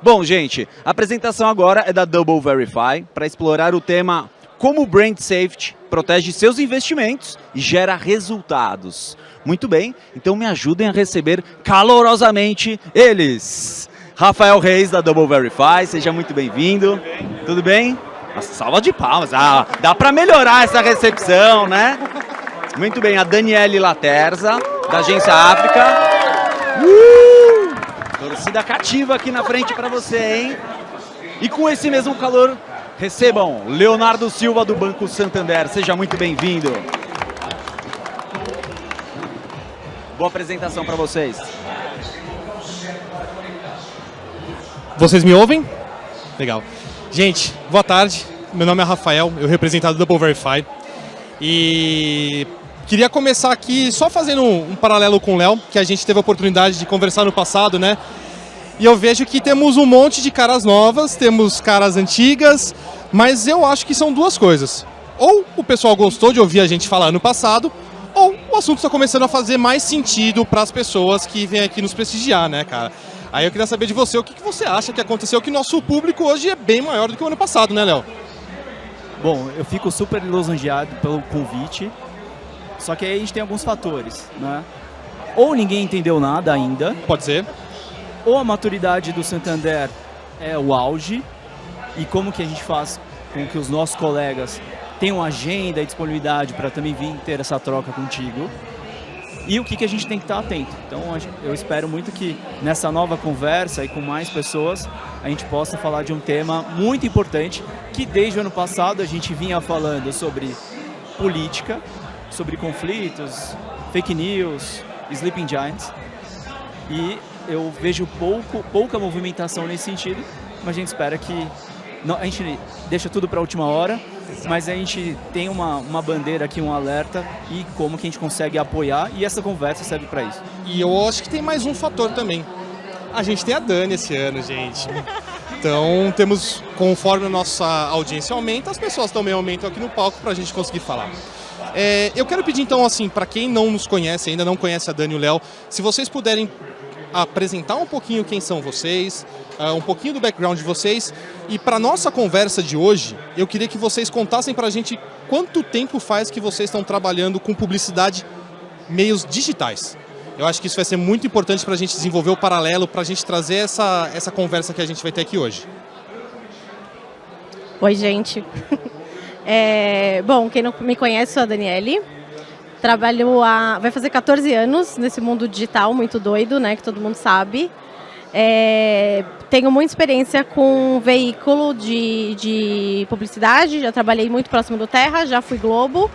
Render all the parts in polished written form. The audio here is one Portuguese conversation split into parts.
Bom, gente, a apresentação agora é da Double Verify para explorar o tema como o Brand Safety protege seus investimentos e gera resultados. Muito bem, então me ajudem a receber calorosamente eles. Rafael Reis, da Double Verify, seja muito bem-vindo. Tudo bem? Uma salva de palmas. Dá para melhorar essa recepção, né? Muito bem, a Daniele Laterza, da Agência África. Torcida cativa aqui na frente para você, hein? E com esse mesmo calor, recebam Leonardo Silva, do Banco Santander. Seja muito bem-vindo. Boa apresentação para vocês. Vocês me ouvem? Legal. Gente, boa tarde. Meu nome é Rafael, eu represento a Double Verify. E queria começar aqui só fazendo um paralelo com o Léo, que a gente teve a oportunidade de conversar no passado, né? E eu vejo que temos um monte de caras novas, temos caras antigas, mas eu acho que são duas coisas. Ou o pessoal gostou de ouvir a gente falar no passado, ou o assunto está começando a fazer mais sentido para as pessoas que vêm aqui nos prestigiar, né, cara? Aí eu queria saber de você, o que você acha que aconteceu, que nosso público hoje é bem maior do que o ano passado, né, Léo? Bom, eu fico super lisonjeado pelo convite, só que aí a gente tem alguns fatores, né? Ou ninguém entendeu nada ainda. Pode ser. Ou a maturidade do Santander é o auge, e como que a gente faz com que os nossos colegas tenham agenda e disponibilidade para também vir ter essa troca contigo. E o que a gente tem que estar atento. Então eu espero muito que nessa nova conversa e com mais pessoas a gente possa falar de um tema muito importante que desde o ano passado a gente vinha falando sobre política, sobre conflitos, fake news, sleeping giants, e eu vejo pouca movimentação nesse sentido, mas a gente espera que a gente deixa tudo para a última hora, mas a gente tem uma bandeira aqui, um alerta, e como que a gente consegue apoiar, e essa conversa serve para isso. E eu acho que tem mais um fator também. A gente tem a Dani esse ano, gente. Então temos, conforme a nossa audiência aumenta, as pessoas também aumentam aqui no palco para a gente conseguir falar. Eu quero pedir então, assim, para quem não nos conhece, ainda não conhece a Dani e o Léo, se vocês puderem apresentar um pouquinho quem são vocês, um pouquinho do background de vocês, e para nossa conversa de hoje, eu queria que vocês contassem para a gente quanto tempo faz que vocês estão trabalhando com publicidade meios digitais. Eu acho que isso vai ser muito importante para a gente desenvolver o paralelo, para a gente trazer essa conversa que a gente vai ter aqui hoje. Oi, gente. Bom, quem não me conhece, sou a Daniele. Trabalho vai fazer 14 anos nesse mundo digital muito doido, né, que todo mundo sabe. Tenho muita experiência com veículo de publicidade, já trabalhei muito próximo do Terra, já fui Globo.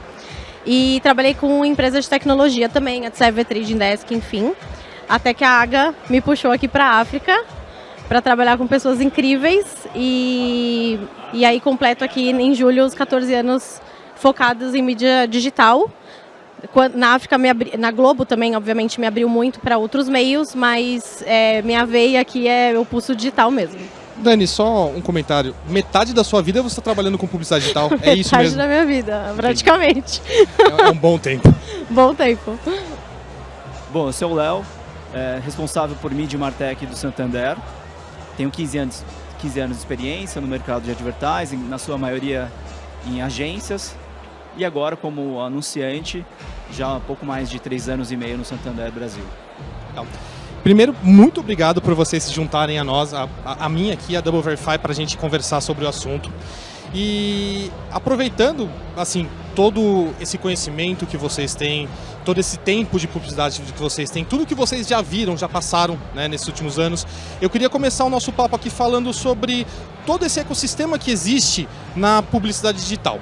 E trabalhei com empresas de tecnologia também, a Tsever, Trading Desk, enfim. Até que a AGA me puxou aqui para a África para trabalhar com pessoas incríveis. E aí completo aqui em julho os 14 anos focados em mídia digital. Na África, na Globo também, obviamente, me abriu muito para outros meios, mas minha veia aqui é o pulso digital mesmo. Dani, só um comentário. Metade da sua vida você está trabalhando com publicidade digital, é isso mesmo? Metade da minha vida, praticamente. É um bom tempo. Bom tempo. Bom, eu sou o Léo, responsável por mídia e martech do Santander. Tenho 15 anos de experiência no mercado de advertising, na sua maioria em agências. E agora, como anunciante, já há pouco mais de 3 anos e meio no Santander Brasil. Legal. Primeiro, muito obrigado por vocês se juntarem a nós, a mim aqui, a Double Verify, para a gente conversar sobre o assunto. E aproveitando, assim, todo esse conhecimento que vocês têm, todo esse tempo de publicidade que vocês têm, tudo que vocês já viram, já passaram, né, nesses últimos anos, eu queria começar o nosso papo aqui falando sobre todo esse ecossistema que existe na publicidade digital.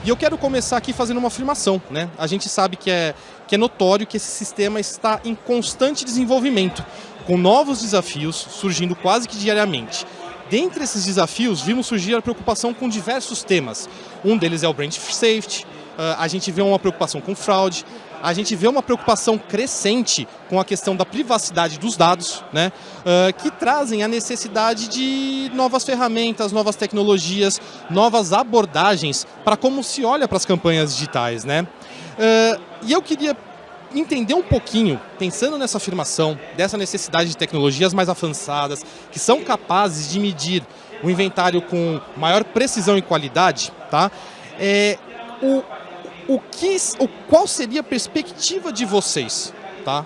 E eu quero começar aqui fazendo uma afirmação, né? A gente sabe que é notório que esse sistema está em constante desenvolvimento, com novos desafios surgindo quase que diariamente. Dentre esses desafios, vimos surgir a preocupação com diversos temas. Um deles é o Brand Safety, a gente vê uma preocupação com fraude, a gente vê uma preocupação crescente com a questão da privacidade dos dados, né, que trazem a necessidade de novas ferramentas, novas tecnologias, novas abordagens para como se olha para as campanhas digitais, né? E eu queria entender um pouquinho, pensando nessa afirmação, dessa necessidade de tecnologias mais avançadas, que são capazes de medir o inventário com maior precisão e qualidade, tá? Qual seria a perspectiva de vocês, tá?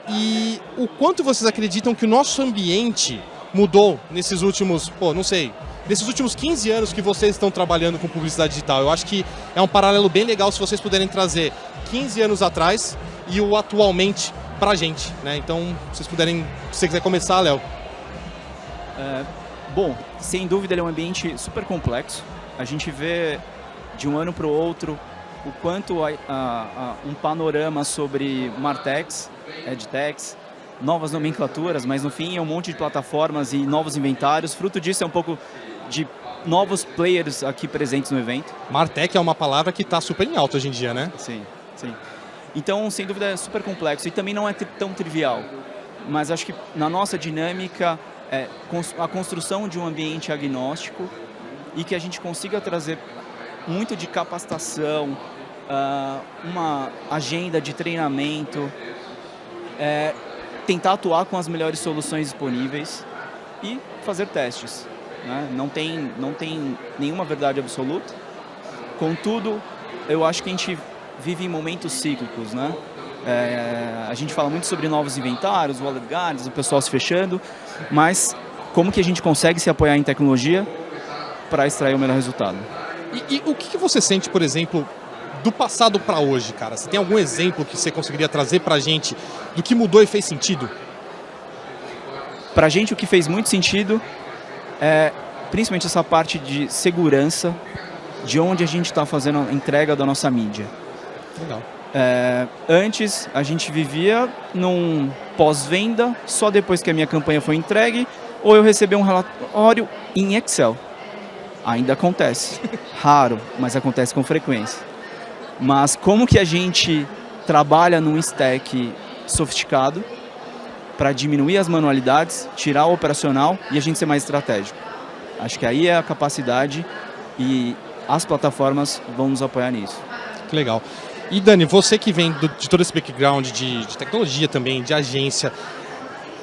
E o quanto vocês acreditam que o nosso ambiente mudou nesses últimos, nesses últimos 15 anos que vocês estão trabalhando com publicidade digital? Eu acho que é um paralelo bem legal se vocês puderem trazer 15 anos atrás e o atualmente pra gente, né? Então, se vocês puderem, se você quiser começar, Léo. Bom, sem dúvida ele é um ambiente super complexo. A gente vê de um ano para o outro o quanto um panorama sobre Martechs, EdTechs, novas nomenclaturas, mas no fim é um monte de plataformas e novos inventários. Fruto disso é um pouco de novos players aqui presentes no evento. Martech é uma palavra que está super em alta hoje em dia, né? Sim, sim. Então, sem dúvida, é super complexo e também não é tão trivial. Mas acho que na nossa dinâmica, a construção de um ambiente agnóstico e que a gente consiga trazer muito de capacitação, uma agenda de treinamento, tentar atuar com as melhores soluções disponíveis e fazer testes, né? Não tem nenhuma verdade absoluta. Contudo, eu acho que a gente vive em momentos cíclicos, né? A gente fala muito sobre novos inventários, wallet guards, o pessoal se fechando, mas como que a gente consegue se apoiar em tecnologia para extrair o melhor resultado? E o que você sente, por exemplo, do passado para hoje, cara? Você tem algum exemplo que você conseguiria trazer para a gente do que mudou e fez sentido? Para a gente, o que fez muito sentido é principalmente essa parte de segurança, de onde a gente está fazendo a entrega da nossa mídia. Legal. Antes, a gente vivia num pós-venda, só depois que a minha campanha foi entregue, ou eu recebi um relatório em Excel. Ainda acontece. Raro, mas acontece com frequência. Mas como que a gente trabalha num stack sofisticado para diminuir as manualidades, tirar o operacional e a gente ser mais estratégico? Acho que aí é a capacidade e as plataformas vão nos apoiar nisso. Que legal. E Dani, você que vem de todo esse background de tecnologia também, de agência,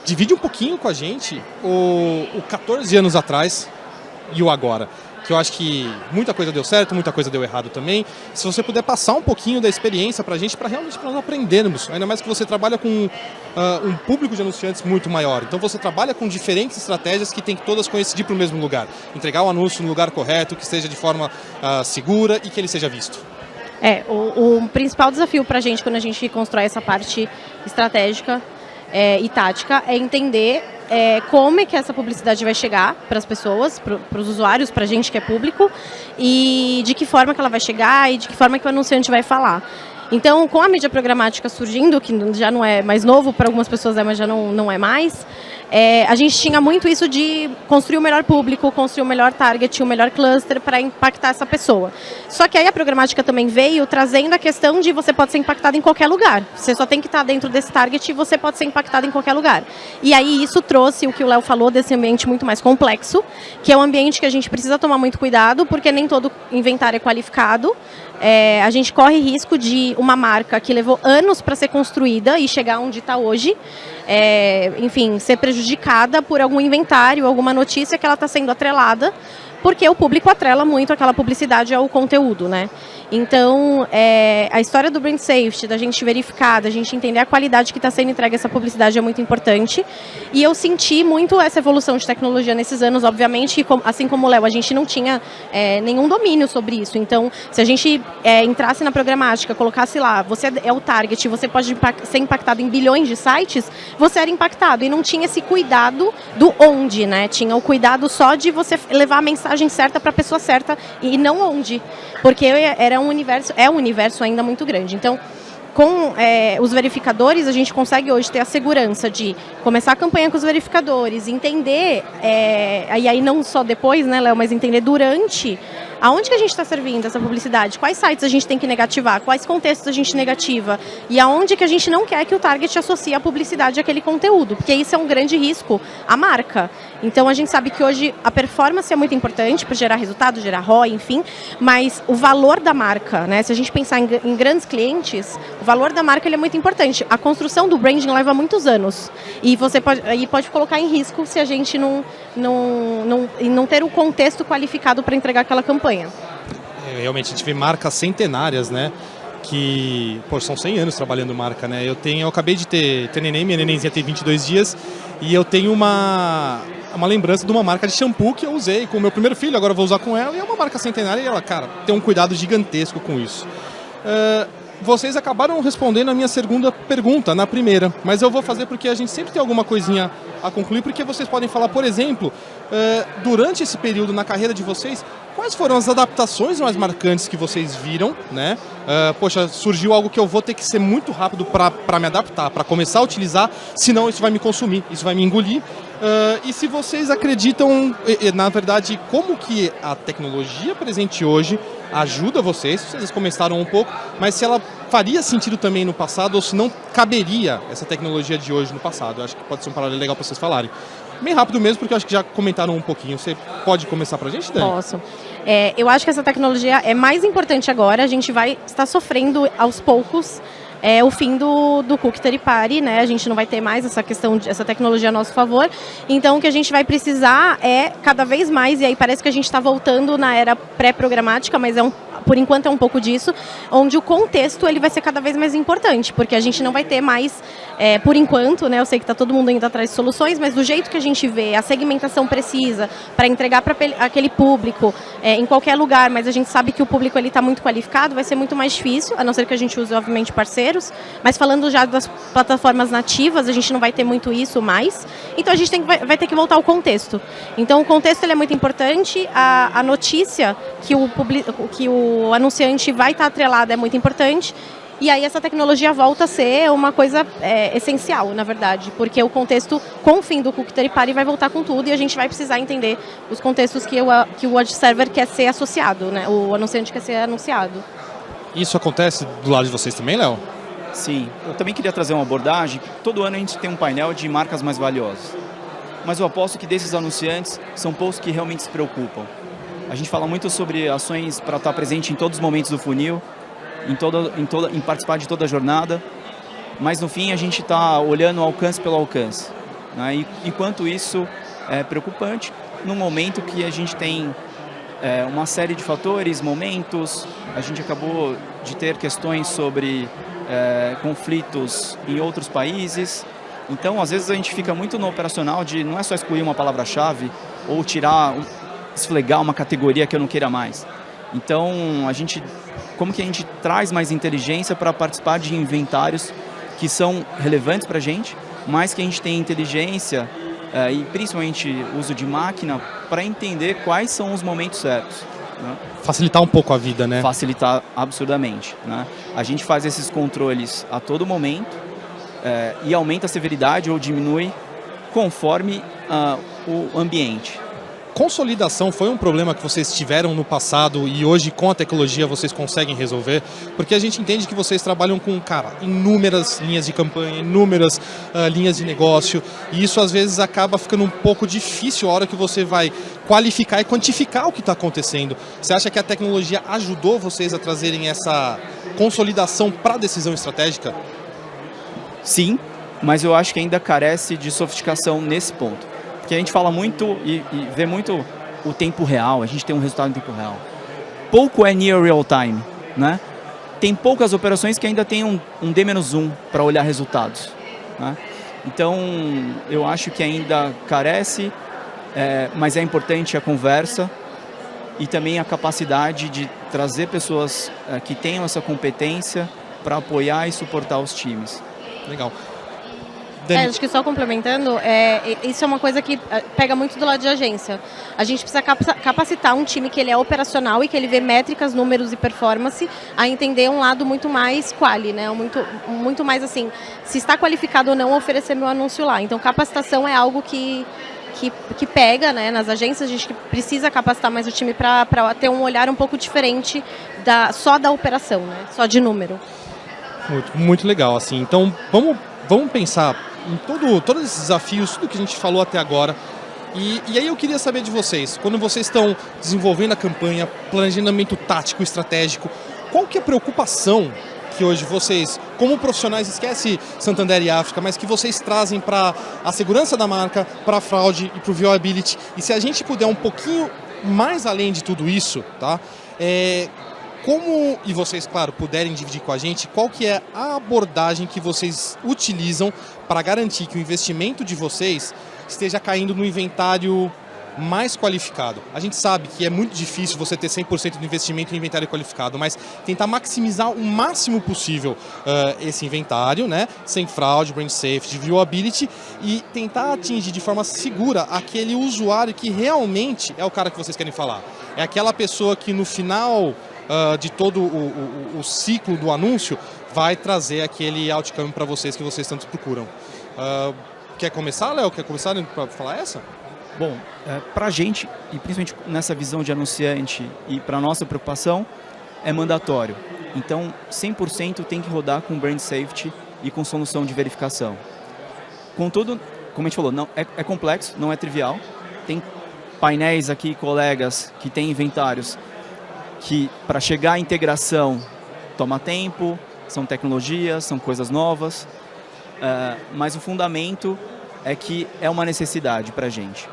divide um pouquinho com a gente o 14 anos atrás e o agora. Que eu acho que muita coisa deu certo, muita coisa deu errado também. Se você puder passar um pouquinho da experiência pra gente, para realmente nós aprendermos. Ainda mais que você trabalha com um público de anunciantes muito maior. Então você trabalha com diferentes estratégias que tem que todas coincidir para o mesmo lugar. Entregar o anúncio no lugar correto, que seja de forma segura e que ele seja visto. O principal desafio para a gente, quando a gente constrói essa parte estratégica e tática, é entender como é que essa publicidade vai chegar para as pessoas, para os usuários, para a gente que é público, e de que forma que ela vai chegar e de que forma que o anunciante vai falar. Então, com a mídia programática surgindo, que já não é mais novo para algumas pessoas, mas já não é mais, a gente tinha muito isso de construir o melhor público, construir o melhor target, o melhor cluster para impactar essa pessoa. Só que aí a programática também veio trazendo a questão de você pode ser impactado em qualquer lugar. Você só tem que estar dentro desse target e você pode ser impactado em qualquer lugar. E aí isso trouxe o que o Léo falou desse ambiente muito mais complexo, que é um ambiente que a gente precisa tomar muito cuidado, porque nem todo inventário é qualificado. A gente corre risco de uma marca que levou anos para ser construída e chegar onde está hoje, enfim, ser prejudicada por algum inventário, alguma notícia que ela está sendo atrelada, porque o público atrela muito aquela publicidade ao conteúdo, né? Então, a história do brand safety, da gente verificar, da gente entender a qualidade que está sendo entregue a essa publicidade é muito importante. E eu senti muito essa evolução de tecnologia nesses anos, obviamente, assim como o Léo, a gente não tinha nenhum domínio sobre isso. Então, se a gente entrasse na programática, colocasse lá, você é o target, você pode ser impactado em bilhões de sites, você era impactado. E não tinha esse cuidado do onde, né? Tinha o cuidado só de você levar a mensagem certa para a pessoa certa e não onde. Porque é um universo ainda muito grande. Então, com os verificadores, a gente consegue hoje ter a segurança de começar a campanha com os verificadores, entender, e aí não só depois, né, Léo, mas entender durante aonde que a gente está servindo essa publicidade, quais sites a gente tem que negativar, quais contextos a gente negativa e aonde que a gente não quer que o target associe a publicidade àquele conteúdo, porque isso é um grande risco à marca. Então a gente sabe que hoje a performance é muito importante para gerar resultado, gerar ROI, enfim, mas o valor da marca, né? Se a gente pensar em grandes clientes, o valor da marca ele é muito importante. A construção do branding leva muitos anos e você pode colocar em risco se a gente não ter o contexto qualificado para entregar aquela campanha. Realmente, a gente vê marcas centenárias, né? Que, pô, são 100 anos trabalhando marca, né? Eu acabei de ter neném, minha nenenzinha tem 22 dias, e eu tenho uma lembrança de uma marca de shampoo que eu usei com o meu primeiro filho, agora eu vou usar com ela, e é uma marca centenária e ela, cara, tem um cuidado gigantesco com isso. Vocês acabaram respondendo a minha segunda pergunta na primeira, mas eu vou fazer porque a gente sempre tem alguma coisinha a concluir, porque vocês podem falar, por exemplo, durante esse período na carreira de vocês, quais foram as adaptações mais marcantes que vocês viram, né? Poxa, surgiu algo que eu vou ter que ser muito rápido para me adaptar, para começar a utilizar, senão isso vai me consumir, isso vai me engolir. E se vocês acreditam, na verdade, como que a tecnologia presente hoje ajuda vocês comentaram um pouco, mas se ela faria sentido também no passado ou se não caberia essa tecnologia de hoje no passado. Eu acho que pode ser um paralelo legal para vocês falarem. Bem rápido mesmo, porque eu acho que já comentaram um pouquinho. Você pode começar pra gente, Dani? Posso. Eu acho que essa tecnologia é mais importante agora. A gente vai estar sofrendo aos poucos o fim do cookie third party, né? A gente não vai ter mais essa tecnologia a nosso favor. Então, o que a gente vai precisar é cada vez mais, e aí parece que a gente está voltando na era pré-programática, mas por enquanto é um pouco disso, onde o contexto ele vai ser cada vez mais importante, porque a gente não vai ter mais, por enquanto, né? Eu sei que está todo mundo indo atrás de soluções, mas do jeito que a gente vê, a segmentação precisa para entregar para aquele público em qualquer lugar, mas a gente sabe que o público está muito qualificado, vai ser muito mais difícil, a não ser que a gente use, obviamente, parceiros. Mas falando já das plataformas nativas, a gente não vai ter muito isso mais. Então a gente vai ter que voltar ao contexto. Então o contexto ele é muito importante, a notícia que o anunciante vai estar atrelado é muito importante. E aí essa tecnologia volta a ser uma coisa essencial, na verdade, porque o contexto, com o fim do cookie third party, vai voltar com tudo e a gente vai precisar entender os contextos que o ad server quer ser associado, né? O anunciante quer ser anunciado. Isso acontece do lado de vocês também, Léo? Sim, eu também queria trazer uma abordagem. Todo ano a gente tem um painel de marcas mais valiosas, mas eu aposto que desses anunciantes são poucos que realmente se preocupam. A gente fala muito sobre ações para estar presente em todos os momentos do funil, em participar de toda a jornada, mas no fim a gente está olhando alcance pelo alcance, né? E enquanto isso é preocupante, no momento que a gente tem uma série de fatores, momentos, a gente acabou de ter questões sobre conflitos em outros países. Então, às vezes a gente fica muito no operacional de não é só excluir uma palavra-chave ou esfregar uma categoria que eu não queira mais. Então, como que a gente traz mais inteligência para participar de inventários que são relevantes para a gente, mas que a gente tem inteligência e principalmente uso de máquina para entender quais são os momentos certos, né? Facilitar um pouco a vida, né? Facilitar absurdamente, né? A gente faz esses controles a todo momento e aumenta a severidade ou diminui conforme o ambiente. Consolidação foi um problema que vocês tiveram no passado e hoje com a tecnologia vocês conseguem resolver? Porque a gente entende que vocês trabalham com, inúmeras linhas de campanha, inúmeras linhas de negócio, e isso às vezes acaba ficando um pouco difícil a hora que você vai qualificar e quantificar o que está acontecendo. Você acha que a tecnologia ajudou vocês a trazerem essa consolidação para a decisão estratégica? Sim, mas eu acho que ainda carece de sofisticação nesse ponto. Porque a gente fala muito e vê muito o tempo real, a gente tem um resultado em tempo real. Pouco é near real time, né? Tem poucas operações que ainda tem um D-1 para olhar resultados, né? Então, eu acho que ainda carece, mas é importante a conversa e também a capacidade de trazer pessoas que tenham essa competência para apoiar e suportar os times. Legal. Acho que só complementando, isso é uma coisa que pega muito do lado de agência. A gente precisa capacitar um time que ele é operacional e que ele vê métricas, números e performance a entender um lado muito mais quali, né? Muito mais assim, se está qualificado ou não oferecer meu anúncio lá. Então, capacitação é algo que que pega, né, nas agências. A gente precisa capacitar mais o time para ter um olhar um pouco diferente só da operação, né, só de número. Muito, muito legal, assim. Então, vamos pensar em todos esses desafios, tudo que a gente falou até agora. E aí eu queria saber de vocês, quando vocês estão desenvolvendo a campanha, planejamento tático, estratégico, qual que é a preocupação que hoje vocês, como profissionais, esquece Santander e África, mas que vocês trazem para a segurança da marca, para a fraude e para o viewability? E se a gente puder um pouquinho mais além de tudo isso, tá? Como, e vocês, claro, puderem dividir com a gente, qual que é a abordagem que vocês utilizam para garantir que o investimento de vocês esteja caindo no inventário mais qualificado? A gente sabe que é muito difícil você ter 100% do investimento em inventário qualificado, mas tentar maximizar o máximo possível esse inventário, né? Sem fraude, brand safety, viewability, e tentar atingir de forma segura aquele usuário que realmente é o cara que vocês querem falar. É aquela pessoa que no final de todo o ciclo do anúncio vai trazer aquele outcome para vocês que vocês tanto procuram. Quer começar, Léo? Quer começar para falar essa? Bom, para a gente, e principalmente nessa visão de anunciante e para a nossa preocupação, é mandatório. Então, 100% tem que rodar com brand safety e com solução de verificação. Contudo, como a gente falou, não, é complexo, não é trivial. Tem painéis aqui, colegas, que têm inventários que, para chegar à integração, toma tempo, são tecnologias, são coisas novas, mas o fundamento é que é uma necessidade para a gente.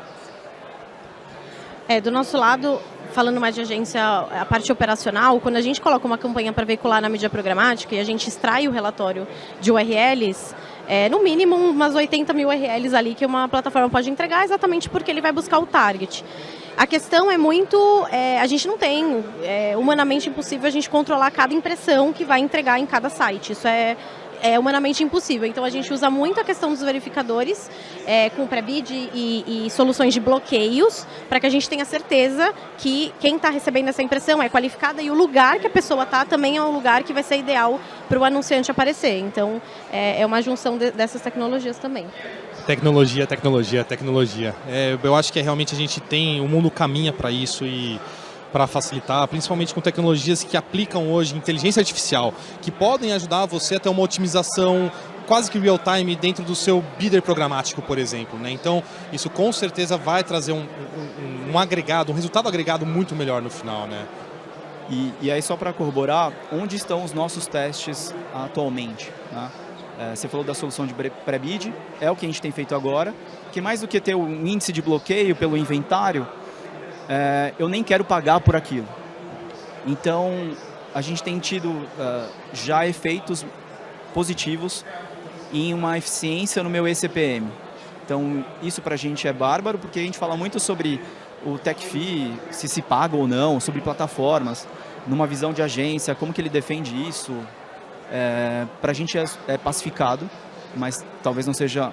Do nosso lado, falando mais de agência, a parte operacional, quando a gente coloca uma campanha para veicular na mídia programática e a gente extrai o relatório de URLs, no mínimo umas 80 mil URLs ali que uma plataforma pode entregar, exatamente porque ele vai buscar o target. A questão é muito, a gente não tem, humanamente impossível a gente controlar cada impressão que vai entregar em cada site. Isso é humanamente impossível. Então a gente usa muito a questão dos verificadores com pré-bid e soluções de bloqueios para que a gente tenha certeza que quem está recebendo essa impressão é qualificada e o lugar que a pessoa está também é um lugar que vai ser ideal para o anunciante aparecer. Então é uma junção dessas tecnologias também. Tecnologia. Eu acho que realmente a gente tem, o mundo caminha para isso e para facilitar, principalmente com tecnologias que aplicam hoje inteligência artificial, que podem ajudar você a ter uma otimização quase que real-time dentro do seu bidder programático, por exemplo, né? Então, isso com certeza vai trazer um agregado, um resultado agregado muito melhor no final, né? E aí, só para corroborar, onde estão os nossos testes atualmente, né? Você falou da solução de pré-bid, é o que a gente tem feito agora, que mais do que ter um índice de bloqueio pelo inventário, eu nem quero pagar por aquilo. Então, a gente tem tido já efeitos positivos em uma eficiência no meu eCPM. Então, isso para a gente é bárbaro, porque a gente fala muito sobre o tech fee, se paga ou não, sobre plataformas, numa visão de agência, como que ele defende isso. Para a gente é pacificado, mas talvez não seja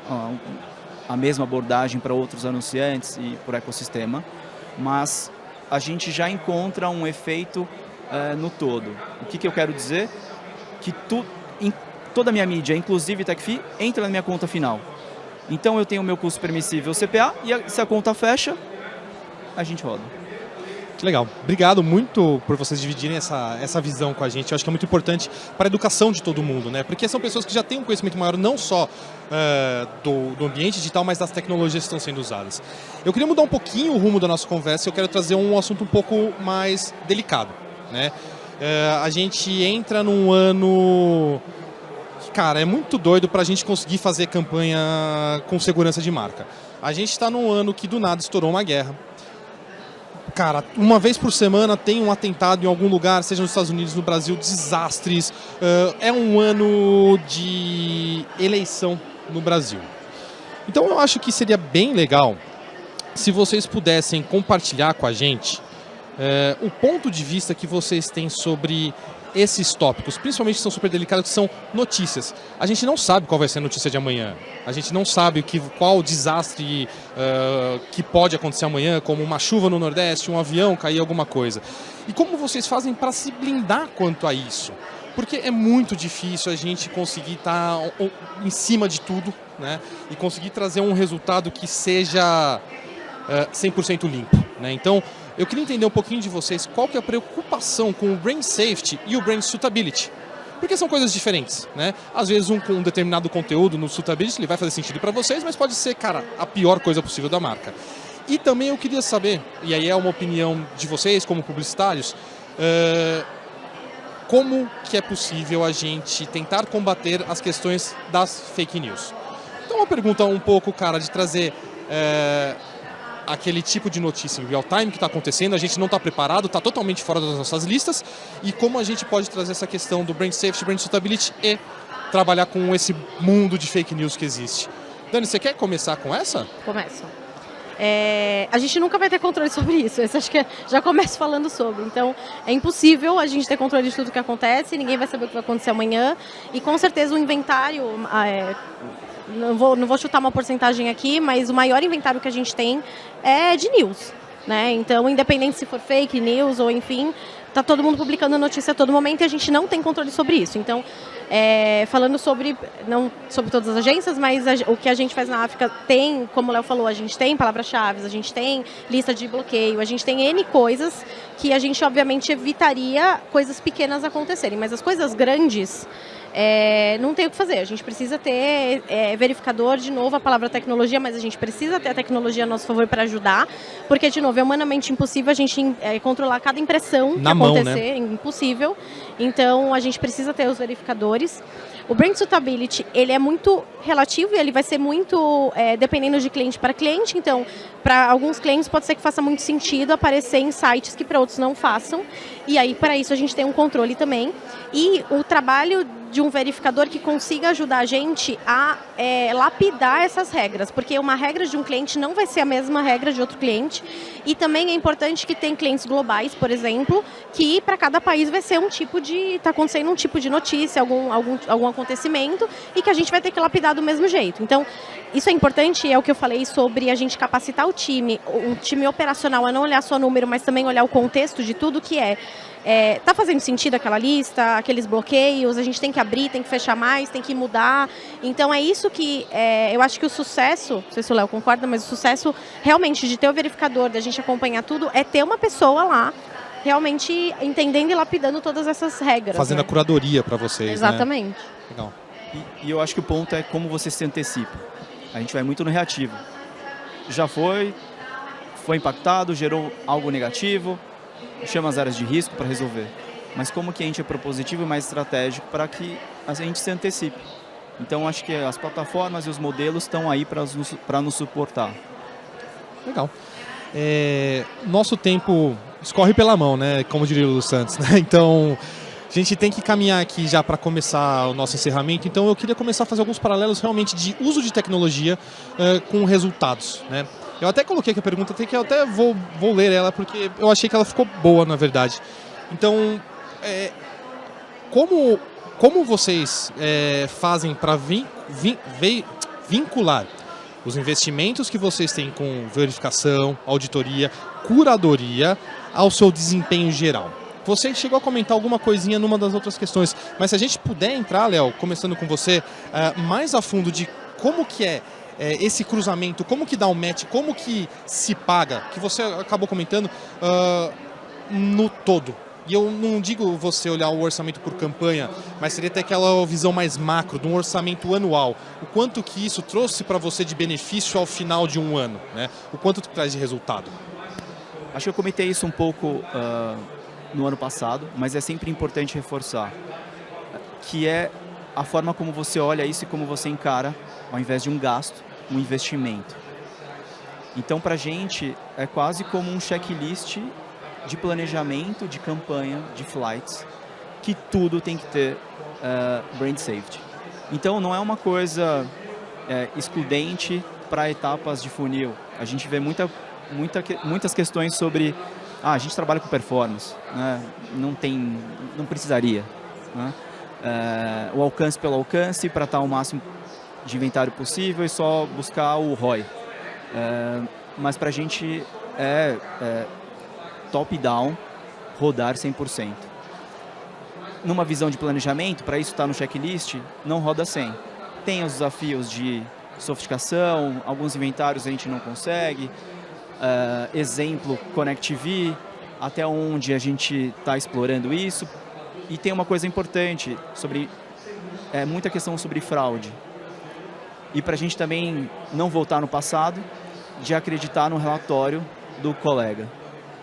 a mesma abordagem para outros anunciantes e por ecossistema. Mas a gente já encontra um efeito no todo. O que eu quero dizer? Que toda a minha mídia, inclusive TechFi, entra na minha conta final. Então eu tenho o meu custo permissível CPA e se a conta fecha, a gente roda. Que legal. Obrigado muito por vocês dividirem essa visão com a gente. Eu acho que é muito importante para a educação de todo mundo, né? Porque são pessoas que já têm um conhecimento maior não só do ambiente digital, mas das tecnologias que estão sendo usadas. Eu queria mudar um pouquinho o rumo da nossa conversa e eu quero trazer um assunto um pouco mais delicado, né? A gente entra num ano... Cara, é muito doido para a gente conseguir fazer campanha com segurança de marca. A gente está num ano que do nada estourou uma guerra. Cara, uma vez por semana tem um atentado em algum lugar, seja nos Estados Unidos, no Brasil, desastres. É um ano de eleição no Brasil. Então eu acho que seria bem legal se vocês pudessem compartilhar com a gente o ponto de vista que vocês têm sobre esses tópicos, principalmente que são super delicados, que são notícias. A gente não sabe qual vai ser a notícia de amanhã. A gente não sabe qual desastre que pode acontecer amanhã, como uma chuva no Nordeste, um avião cair, alguma coisa. E como vocês fazem para se blindar quanto a isso? porque é muito difícil a gente conseguir estar em cima de tudo, né? E conseguir trazer um resultado que seja 100% limpo, né? Então, eu queria entender um pouquinho de vocês qual que é a preocupação com o Brain Safety e o Brain Suitability. Porque são coisas diferentes, né? Às vezes com um determinado conteúdo no Suitability ele vai fazer sentido para vocês, mas pode ser, cara, a pior coisa possível da marca. E também eu queria saber, e aí é uma opinião de vocês como publicitários, como que é possível a gente tentar combater as questões das fake news. Então uma pergunta um pouco, cara, de trazer aquele tipo de notícia em real time que está acontecendo, a gente não está preparado, está totalmente fora das nossas listas, e como a gente pode trazer essa questão do Brand Safety, Brand Suitability e trabalhar com esse mundo de fake news que existe. Dani, você quer começar com essa? Começo. A gente nunca vai ter controle sobre isso, esse acho que já começo falando sobre. Então, é impossível a gente ter controle de tudo que acontece, ninguém vai saber o que vai acontecer amanhã, e com certeza o inventário... Não vou chutar uma porcentagem aqui, mas o maior inventário que a gente tem é de news, né? Então, independente se for fake news ou enfim, tá todo mundo publicando notícia a todo momento e a gente não tem controle sobre isso. Então, falando sobre, não sobre todas as agências, mas o que a gente faz na África tem, como o Léo falou, a gente tem palavras-chave, a gente tem lista de bloqueio, a gente tem N coisas que a gente obviamente evitaria coisas pequenas acontecerem, mas as coisas grandes... não tem o que fazer, a gente precisa ter verificador, de novo a palavra tecnologia, mas a gente precisa ter a tecnologia a nosso favor para ajudar, porque de novo é humanamente impossível a gente controlar cada impressão que acontecer, né? Impossível, então a gente precisa ter os verificadores. O Brand Suitability, ele é muito relativo e ele vai ser muito dependendo de cliente para cliente, então para alguns clientes pode ser que faça muito sentido aparecer em sites que para outros não façam, e aí para isso a gente tem um controle também, e o trabalho de um verificador que consiga ajudar a gente a lapidar essas regras, porque uma regra de um cliente não vai ser a mesma regra de outro cliente, e também é importante que tem clientes globais, por exemplo, que para cada país vai ser está acontecendo um tipo de notícia, algum acontecimento, e que a gente vai ter que lapidar do mesmo jeito. Então, isso é importante, é o que eu falei sobre a gente capacitar o time operacional a não olhar só o número, mas também olhar o contexto de tudo que tá fazendo sentido aquela lista, aqueles bloqueios, a gente tem que abrir, tem que fechar mais, tem que mudar. Então é isso que eu acho que o sucesso, não sei se o Léo concorda, mas o sucesso realmente de ter o verificador, de a gente acompanhar tudo, é ter uma pessoa lá realmente entendendo e lapidando todas essas regras. Fazendo, né, a curadoria para vocês. Exatamente. Né? Legal. E eu acho que o ponto é como você se antecipa. A gente vai muito no reativo. Já foi impactado, gerou algo negativo, chama as áreas de risco para resolver. Mas como que a gente é propositivo e mais estratégico para que a gente se antecipe. Então acho que as plataformas e os modelos estão aí para nos suportar. Legal. Nosso tempo escorre pela mão, né? Como diria o Lulu Santos, né? Então a gente tem que caminhar aqui já para começar o nosso encerramento. Então eu queria começar a fazer alguns paralelos realmente de uso de tecnologia com resultados, né? Eu até coloquei aqui a pergunta, até que eu até vou ler ela, porque eu achei que ela ficou boa, na verdade. Então, como vocês fazem para vincular os investimentos que vocês têm com verificação, auditoria, curadoria, ao seu desempenho geral? Você chegou a comentar alguma coisinha numa das outras questões, mas se a gente puder entrar, Léo, começando com você, mais a fundo de como que esse cruzamento, como que dá um match, como que se paga, que você acabou comentando no todo. E eu não digo você olhar o orçamento por campanha, mas seria até aquela visão mais macro, de um orçamento anual. O quanto que isso trouxe para você de benefício ao final de um ano, né? O quanto que traz de resultado? Acho que eu comentei isso um pouco no ano passado, mas é sempre importante reforçar, que é a forma como você olha isso e como você encara, ao invés de um gasto, um investimento. Então, para a gente, é quase como um checklist de planejamento, de campanha, de flights, que tudo tem que ter brand safety. Então, não é uma coisa excludente para etapas de funil. A gente vê muitas questões sobre, a gente trabalha com performance, né? Não precisaria, né? O alcance pelo alcance, para estar o máximo de inventário possível e só buscar o ROI. Mas para a gente top-down, rodar 100%. numa visão de planejamento, para isso estar no checklist, não roda sem. Tem os desafios de sofisticação, alguns inventários a gente não consegue, exemplo, ConnectV, até onde a gente está explorando isso. E tem uma coisa importante, muita questão sobre fraude. E para a gente também não voltar no passado, de acreditar no relatório do colega,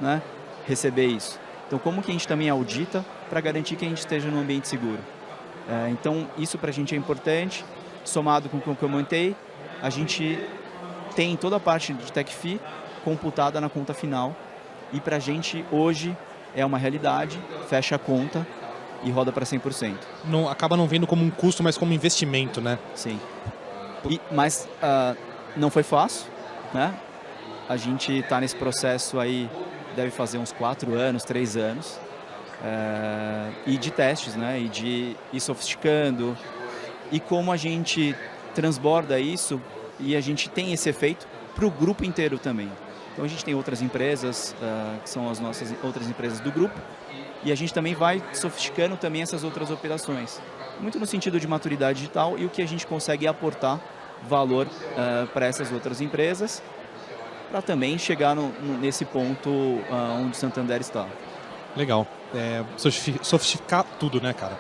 né? Receber isso. Então, como que a gente também audita para garantir que a gente esteja num ambiente seguro? Então, isso para a gente é importante. Somado com o que eu comentei, a gente tem toda a parte de tech fee computada na conta final. E para a gente, hoje, é uma realidade, fecha a conta e roda para 100%. Acaba não vendo como um custo, mas como investimento, né? Sim. Mas não foi fácil, né? A gente está nesse processo aí, deve fazer uns 4 anos, 3 anos, e de testes, né? E de ir sofisticando, e como a gente transborda isso e a gente tem esse efeito para o grupo inteiro também. Então a gente tem outras empresas, que são as nossas outras empresas do grupo, e a gente também vai sofisticando também essas outras operações. Muito no sentido de maturidade digital e o que a gente consegue aportar valor para essas outras empresas, para também chegar nesse ponto onde o Santander está. Legal. Sofisticar tudo, né, cara?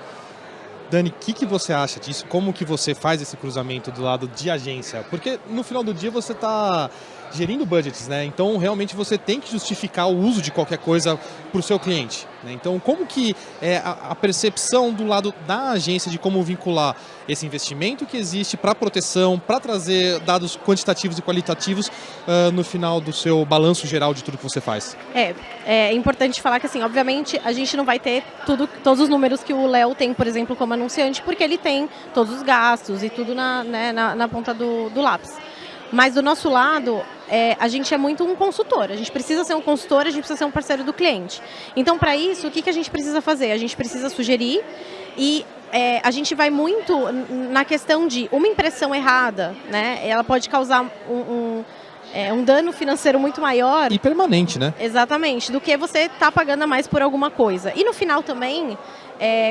Dani, o que você acha disso? Como que você faz esse cruzamento do lado de agência? Porque no final do dia você está gerindo budgets, né? Então realmente você tem que justificar o uso de qualquer coisa para o seu cliente, né? Então como que é a percepção do lado da agência de como vincular esse investimento que existe para proteção, para trazer dados quantitativos e qualitativos no final do seu balanço geral de tudo que você faz? É importante falar que, assim, obviamente a gente não vai ter todos os números que o Léo tem, por exemplo, como anunciante, porque ele tem todos os gastos e tudo na ponta do lápis. Mas do nosso lado, a gente é muito um consultor. A gente precisa ser um consultor, a gente precisa ser um parceiro do cliente. Então, para isso, o que a gente precisa fazer? A gente precisa sugerir e a gente vai muito na questão de uma impressão errada, né? Ela pode causar um dano financeiro muito maior. E permanente, né? Exatamente, do que você tá pagando a mais por alguma coisa. E no final também,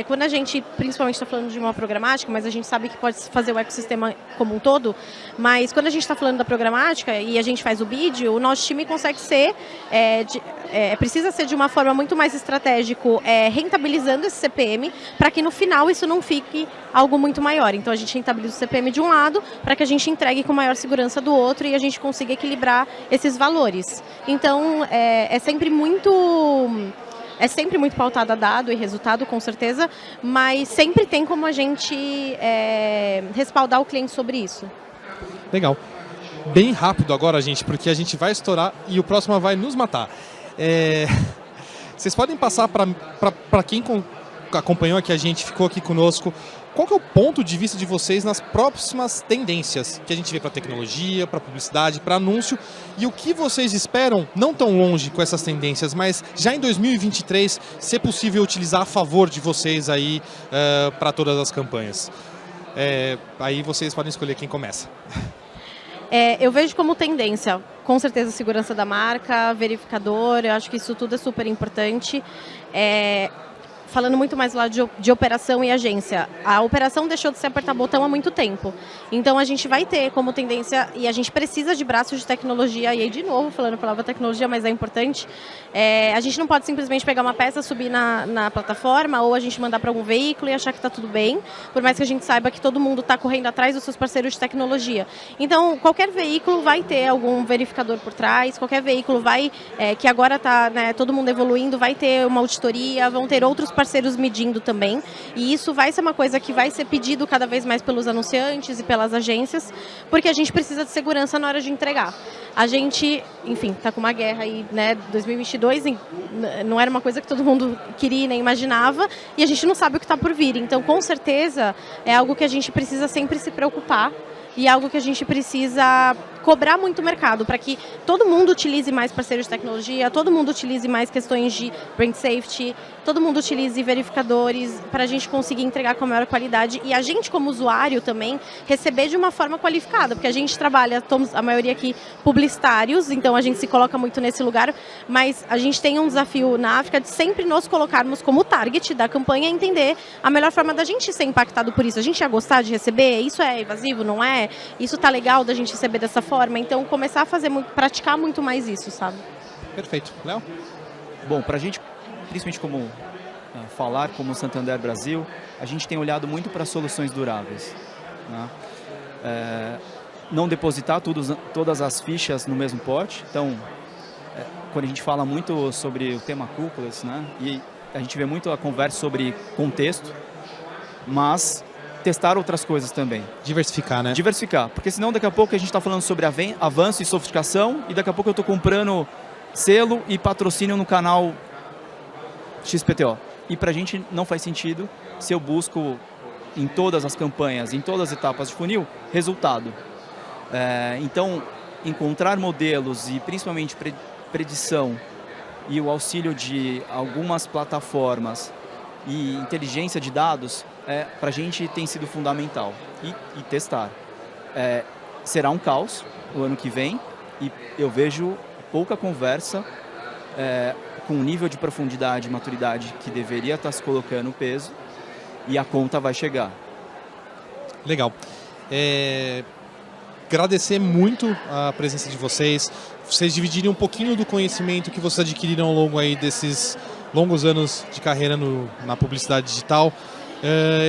quando a gente, principalmente está falando de uma programática, mas a gente sabe que pode fazer o ecossistema como um todo, mas quando a gente está falando da programática e a gente faz o bid, o nosso time consegue ser, precisa ser de uma forma muito mais estratégico, rentabilizando esse CPM, para que no final isso não fique algo muito maior. Então a gente rentabiliza o CPM de um lado, para que a gente entregue com maior segurança do outro e a gente consiga equilibrar esses valores. Então é sempre muito pautado a dado e resultado, com certeza, mas sempre tem como a gente respaldar o cliente sobre isso. Legal. Bem rápido agora, gente, porque a gente vai estourar e o próximo vai nos matar. Vocês podem passar para quem acompanhou aqui a gente, ficou aqui conosco, qual que é o ponto de vista de vocês nas próximas tendências que a gente vê para tecnologia, para publicidade, para anúncio, e o que vocês esperam, não tão longe com essas tendências, mas já em 2023, ser possível utilizar a favor de vocês aí para todas as campanhas? Aí vocês podem escolher quem começa. Eu vejo como tendência, com certeza, a segurança da marca, verificador, eu acho que isso tudo é super importante. Falando muito mais do lado de operação e agência. A operação deixou de ser apertar botão há muito tempo. Então a gente vai ter como tendência, e a gente precisa de braços de tecnologia, e aí de novo falando a palavra tecnologia, mas é importante, a gente não pode simplesmente pegar uma peça, subir na plataforma, ou a gente mandar para algum veículo e achar que está tudo bem, por mais que a gente saiba que todo mundo está correndo atrás dos seus parceiros de tecnologia. Então qualquer veículo vai ter algum verificador por trás, qualquer veículo vai, que agora está, todo mundo evoluindo, vai ter uma auditoria, vão ter outros parceiros medindo também, e isso vai ser uma coisa que vai ser pedido cada vez mais pelos anunciantes e pelas agências, porque a gente precisa de segurança na hora de entregar. A gente, enfim, está com uma guerra aí, 2022, não era uma coisa que todo mundo queria nem imaginava, e a gente não sabe o que está por vir. Então, com certeza, é algo que a gente precisa sempre se preocupar, e algo que a gente precisa cobrar muito o mercado, para que todo mundo utilize mais parceiros de tecnologia, todo mundo utilize mais questões de brand safety, todo mundo utilize verificadores, para a gente conseguir entregar com a maior qualidade e a gente, como usuário também, receber de uma forma qualificada, porque a gente trabalha, somos a maioria aqui publicitários, então a gente se coloca muito nesse lugar, mas a gente tem um desafio na África de sempre nos colocarmos como target da campanha e entender a melhor forma da gente ser impactado por isso. A gente ia gostar de receber? Isso é evasivo, não é? Isso tá legal da gente receber dessa forma? Então, começar a fazer, praticar muito mais isso, sabe? Perfeito. Léo? Bom, para a gente, principalmente como falar como Santander Brasil, a gente tem olhado muito para soluções duráveis, né? Não depositar todas as fichas no mesmo pote. Então, quando a gente fala muito sobre o tema cookies, né, e a gente vê muito a conversa sobre contexto, mas testar outras coisas também. Diversificar, né? Diversificar, porque senão daqui a pouco a gente está falando sobre avanço e sofisticação e daqui a pouco eu estou comprando selo e patrocínio no canal XPTO. E para a gente não faz sentido se eu busco em todas as campanhas, em todas as etapas de funil, resultado. Então, encontrar modelos e principalmente predição e o auxílio de algumas plataformas e inteligência de dados, para a gente tem sido fundamental. E testar. Será um caos o ano que vem e eu vejo pouca conversa com o nível de profundidade e maturidade que deveria estar se colocando o peso e a conta vai chegar. Legal. Agradecer muito a presença de vocês. Vocês dividirem um pouquinho do conhecimento que vocês adquiriram ao longo aí desses longos anos de carreira na publicidade digital.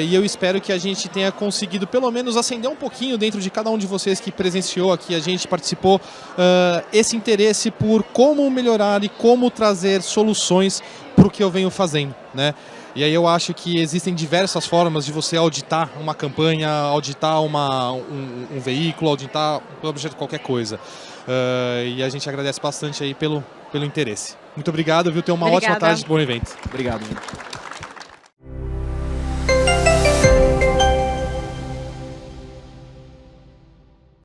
E eu espero que a gente tenha conseguido pelo menos acender um pouquinho dentro de cada um de vocês que presenciou aqui, a gente participou, esse interesse por como melhorar e como trazer soluções para o que eu venho fazendo, né? E aí eu acho que existem diversas formas de você auditar uma campanha, auditar um veículo, auditar um objeto, qualquer coisa. E a gente agradece bastante aí pelo interesse. Muito obrigado, viu? Tenha uma ótima tarde, bom evento. Obrigado, gente.